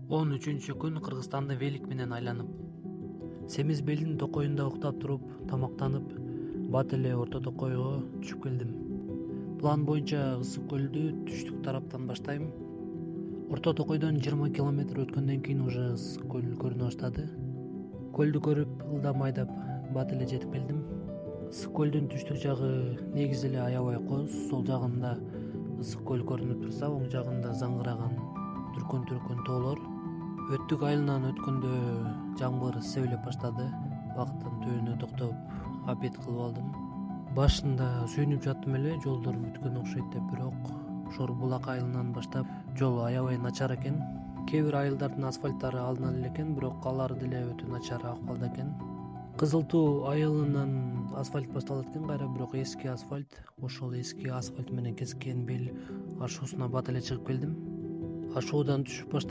13 күн Кыргызстанды велик менен айланып, Семиз Белдин токоюнда уктап туруп, тамактанып, бат эле Орто Токойго түшүп келдим. План боюнча Ысык көлдү түштүк тараптан баштайм. Орто Токойдон 20 километр өткөндөн кийин уже Ысык көл көрүнө баштады. Көлдү көрүп, ылдам айдап, бат эле жетип келдим. Ысык көлдүн түштүк жагы негизи эле аябай кооз. Сол жагында Ысык көл көрүнүп турса, оң жагында заңгыраган түркөн тоолор. Өттүк айылынан өткөндө жамгыр себелеп баштады. Бактын түбүнө токтоп обед кылып алдым. Башында сүйүнүп жаттым эле, жолдор бүткөн окшойт деп, бирок Шор булак айылынан баштап жол аябай начар экен. Кээ бир айылдардын асфальттары алына эле экен, бирок алар деле өтө начар акыбалда экен. Кызыл Туу айылынан асфальт башталат экен кайра, бирок эски асфальт. Ошол эски асфальт менен кескен бел ашуусуна бат эле чыгып келдим. Ашуудан түшүп баштаган